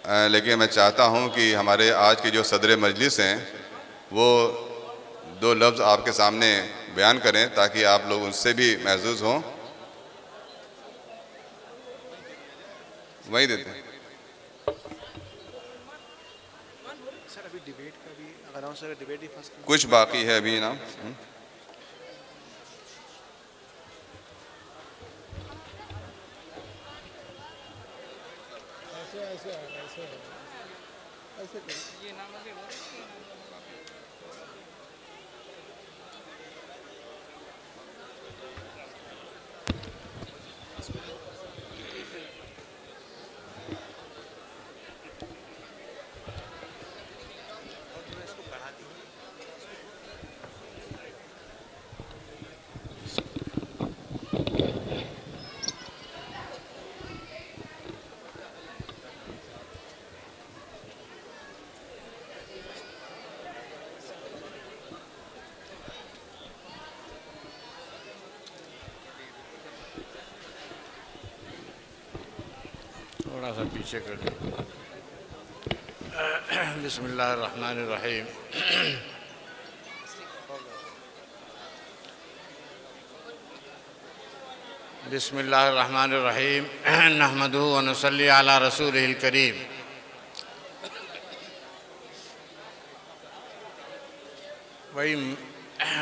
لیکن میں چاہتا ہوں کہ ہمارے آج کے جو صدر مجلس ہیں وہ 2 لفظ آپ کے سامنے بیان کریں تاکہ آپ لوگ ان سے بھی محظوظ ہوں. وہی دیتے ہیں. کچھ باقی ہے ابھی نا. تھوڑا سا پیچھے کر دیں. بسم اللہ الرحمن الرحیم. بسم اللہ الرحمن الرحیم. نحمدہ و نصلی علی رسولہ الکریم. وہی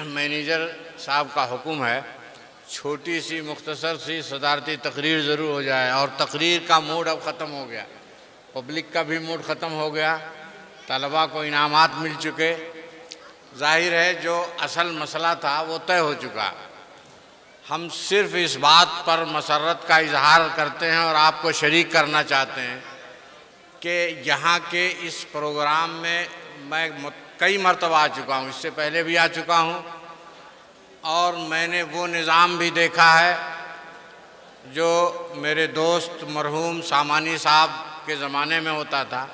مینیجر صاحب کا حکم ہے چھوٹی سی مختصر سی صدارتی تقریر ضرور ہو جائے، اور تقریر کا موڈ اب ختم ہو گیا، پبلک کا بھی موڈ ختم ہو گیا، طلباء کو انعامات مل چکے. ظاہر ہے جو اصل مسئلہ تھا وہ طے ہو چکا. ہم صرف اس بات پر مسرت کا اظہار کرتے ہیں اور آپ کو شریک کرنا چاہتے ہیں کہ یہاں کے اس پروگرام میں میں کئی مرتبہ آ چکا ہوں، اس سے پہلے بھی آ چکا ہوں، اور میں نے وہ نظام بھی دیکھا ہے جو میرے دوست مرحوم سامانی صاحب کے زمانے میں ہوتا تھا.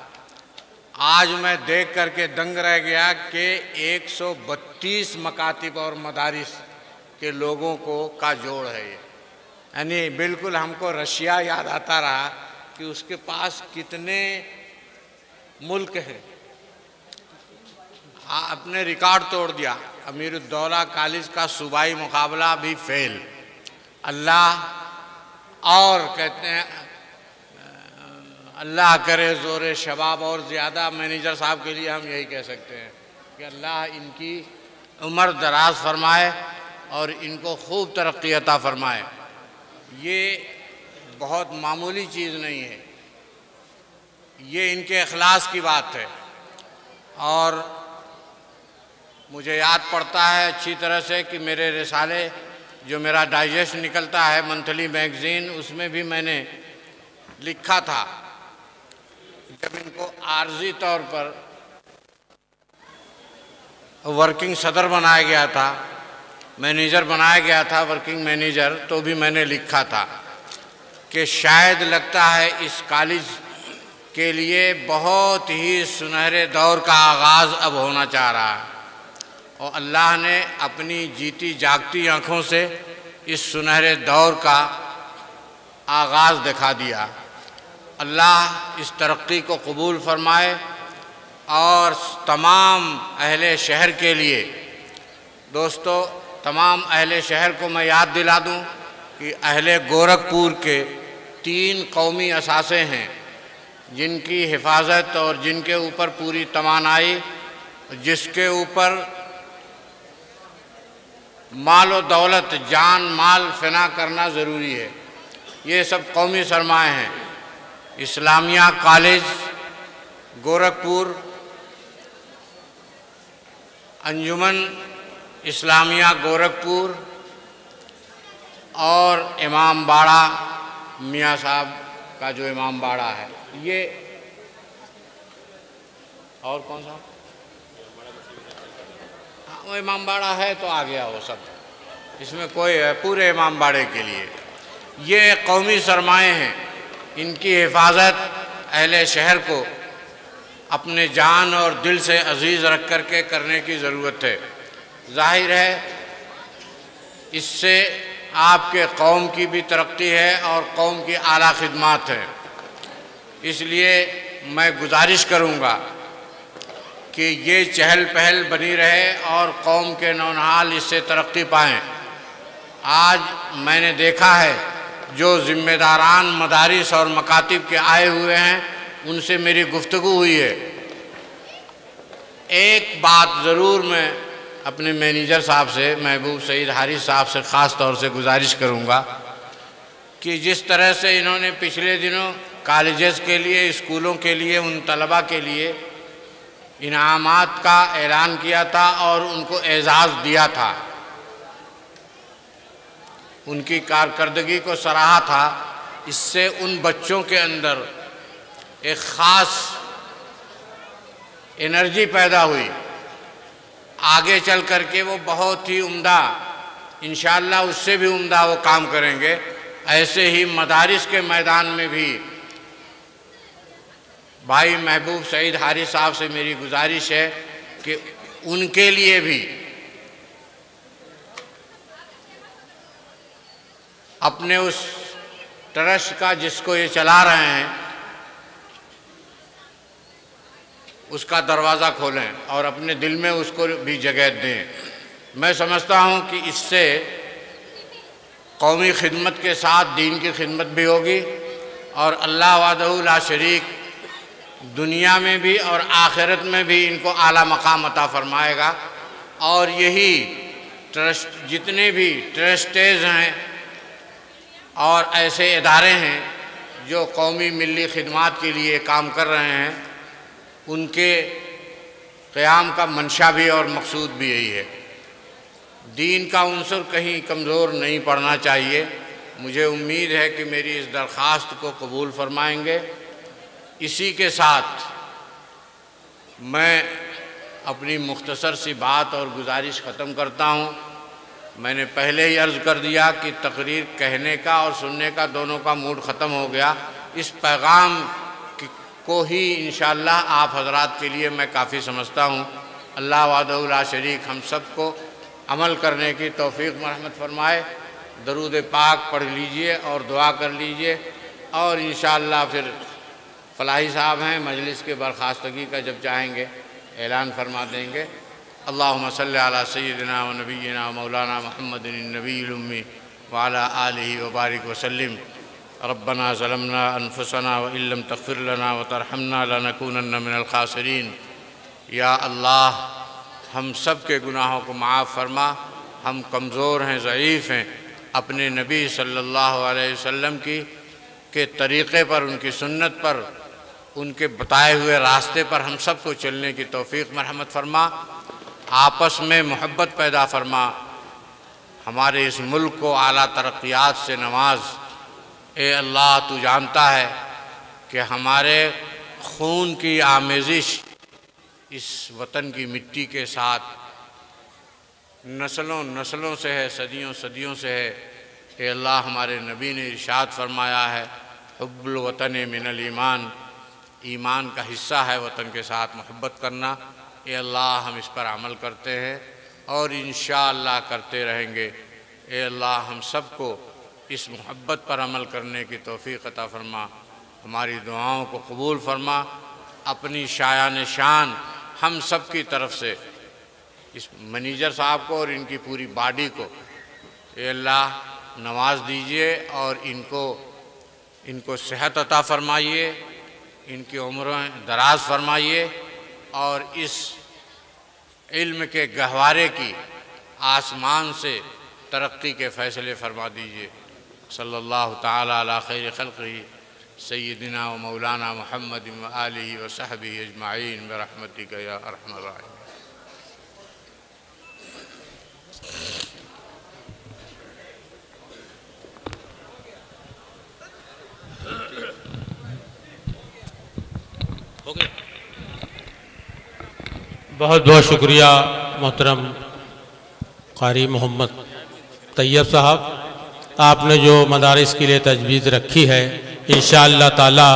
آج میں دیکھ کر کے دنگ رہ گیا کہ 132 مکاتب اور مدارس کے لوگوں کا جوڑ ہے یہ. یعنی بالکل ہم کو رشیا یاد آتا رہا کہ اس کے پاس کتنے ملک ہیں. اپنے ریکارڈ توڑ دیا. امیر الدولہ کالج کا صوبائی مقابلہ بھی فیل. اللہ اور کہتے ہیں اللہ کرے زور شباب اور زیادہ. مینیجر صاحب کے لیے ہم یہی کہہ سکتے ہیں کہ اللہ ان کی عمر دراز فرمائے اور ان کو خوب ترقی عطا فرمائے. یہ بہت معمولی چیز نہیں ہے، یہ ان کے اخلاص کی بات ہے. اور مجھے یاد پڑتا ہے اچھی طرح سے کہ میرے رسالے جو میرا ڈائجسٹ نکلتا ہے منتھلی میگزین، اس میں بھی میں نے لکھا تھا جب ان کو عارضی طور پر ورکنگ صدر بنایا گیا تھا، مینیجر بنایا گیا تھا ورکنگ مینیجر، تو بھی میں نے لکھا تھا کہ شاید لگتا ہے اس کالج کے لیے بہت ہی سنہرے دور کا آغاز اب ہونا چاہ رہا ہے، اور اللہ نے اپنی جیتی جاگتی آنکھوں سے اس سنہرے دور کا آغاز دکھا دیا. اللہ اس ترقی کو قبول فرمائے. اور تمام اہل شہر کے لیے دوستو، تمام اہل شہر کو میں یاد دلا دوں کہ اہل گورکھپور کے 3 قومی اثاثے ہیں جن کی حفاظت اور جن کے اوپر پوری توانائی، جس کے اوپر مال و دولت، جان مال فنا کرنا ضروری ہے. یہ سب قومی سرمایہ ہیں. اسلامیہ کالج گورکھپور، انجمن اسلامیہ گورکھپور، اور امام باڑہ میاں صاحب کا جو امام باڑہ ہے. یہ اور کون سا؟ وہ امام باڑہ ہے تو آ گیا وہ سب، اس میں کوئی ہے پورے امام باڑے کے لیے. یہ قومی سرمایہ ہیں، ان کی حفاظت اہل شہر کو اپنے جان اور دل سے عزیز رکھ کر کے کرنے کی ضرورت ہے. ظاہر ہے اس سے آپ کے قوم کی بھی ترقی ہے اور قوم کی اعلیٰ خدمات ہے. اس لیے میں گزارش کروں گا کہ یہ چہل پہل بنی رہے اور قوم کے نونہال اس سے ترقی پائیں۔ آج میں نے دیکھا ہے جو ذمہ داران مدارس اور مکاتب کے آئے ہوئے ہیں ان سے میری گفتگو ہوئی ہے۔ ایک بات ضرور میں اپنے مینیجر صاحب سے، محبوب سعید حارث صاحب سے خاص طور سے گزارش کروں گا کہ جس طرح سے انہوں نے پچھلے دنوں کالجز کے لیے، اسکولوں کے لیے، ان طلباء کے لیے انعامات کا اعلان کیا تھا اور ان کو اعزاز دیا تھا، ان کی کارکردگی کو سراہا تھا، اس سے ان بچوں کے اندر ایک خاص انرجی پیدا ہوئی۔ آگے چل کر کے وہ بہت ہی عمدہ، انشاءاللہ اس سے بھی عمدہ وہ کام کریں گے۔ ایسے ہی مدارس کے میدان میں بھی بھائی محبوب سعید حارث صاحب سے میری گزارش ہے کہ ان کے لیے بھی اپنے اس ٹرسٹ کا جس کو یہ چلا رہے ہیں اس کا دروازہ کھولیں اور اپنے دل میں اس کو بھی جگہ دیں۔ میں سمجھتا ہوں کہ اس سے قومی خدمت کے ساتھ دین کی خدمت بھی ہوگی اور اللہ وحدہ لا شریک دنیا میں بھی اور آخرت میں بھی ان کو اعلیٰ مقام عطا فرمائے گا۔ اور یہی ٹرسٹ، جتنے بھی ٹرسٹیز ہیں اور ایسے ادارے ہیں جو قومی ملی خدمات کے لیے کام کر رہے ہیں، ان کے قیام کا منشا بھی اور مقصود بھی یہی ہے۔ دین کا عنصر کہیں کمزور نہیں پڑنا چاہیے۔ مجھے امید ہے کہ میری اس درخواست کو قبول فرمائیں گے۔ اسی کے ساتھ میں اپنی مختصر سی بات اور گزارش ختم کرتا ہوں۔ میں نے پہلے ہی عرض کر دیا کہ تقریر کہنے کا اور سننے کا دونوں کا موڈ ختم ہو گیا۔ اس پیغام کو ہی انشاءاللہ آپ حضرات کے لیے میں کافی سمجھتا ہوں۔ اللہ وحدہ لا شریک ہم سب کو عمل کرنے کی توفیق مرحمت فرمائے۔ درود پاک پڑھ لیجئے اور دعا کر لیجئے، اور انشاءاللہ پھر فلاحی صاحب ہیں، مجلس کے برخاستگی کا جب چاہیں گے اعلان فرما دیں گے۔ اللہم صلی علی سیدنا و نبینا و مولانا محمد النبی الامی وعلی آلہ وبارک وسلم۔ ربنا ظلمنا انفسنا وان لم تغفر لنا وترحمنا لنکونن من الخاسرین۔ یا اللہ ہم سب کے گناہوں کو معاف فرما۔ ہم کمزور ہیں، ضعیف ہیں، اپنے نبی صلی اللہ علیہ وسلم کے طریقے پر، ان کی سنت پر، ان کے بتائے ہوئے راستے پر ہم سب کو چلنے کی توفیق مرحمت فرما۔ آپس میں محبت پیدا فرما۔ ہمارے اس ملک کو اعلیٰ ترقیات سے نواز۔ اے اللہ تو جانتا ہے کہ ہمارے خون کی آمیزش اس وطن کی مٹی کے ساتھ نسلوں نسلوں سے ہے، صدیوں صدیوں سے ہے۔ اے اللہ ہمارے نبی نے ارشاد فرمایا ہے حب الوطن من الایمان، ایمان کا حصہ ہے وطن کے ساتھ محبت کرنا۔ اے اللہ ہم اس پر عمل کرتے ہیں اور انشاءاللہ کرتے رہیں گے۔ اے اللہ ہم سب کو اس محبت پر عمل کرنے کی توفیق عطا فرما، ہماری دعاؤں کو قبول فرما۔ اپنی شایان شان ہم سب کی طرف سے اس منیجر صاحب کو اور ان کی پوری باڈی کو اے اللہ نواز دیجئے اور ان کو صحت عطا فرمائیے، ان کی عمریں دراز فرمائیے، اور اس علم کے گہوارے کی آسمان سے ترقی کے فیصلے فرما دیجئے۔ صلی اللہ تعالی علی خیر خلقہ سیدنا و مولانا محمد و آلہ و صحبہ اجمعین برحمتک یا ارحم الراحمین۔ بہت بہت شکریہ محترم قاری محمد طیب صاحب، آپ نے جو مدارس کے لیے تجویز رکھی ہے انشاءاللہ تعالی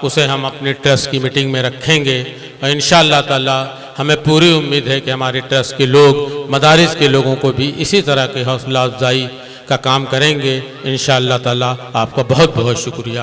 اسے ہم اپنی ٹرسٹ کی میٹنگ میں رکھیں گے، اور انشاءاللہ تعالی ہمیں پوری امید ہے کہ ہمارے ٹرسٹ کے لوگ مدارس کے لوگوں کو بھی اسی طرح کے حوصلہ افزائی کا کام کریں گے انشاءاللہ تعالی۔ آپ کا بہت بہت شکریہ۔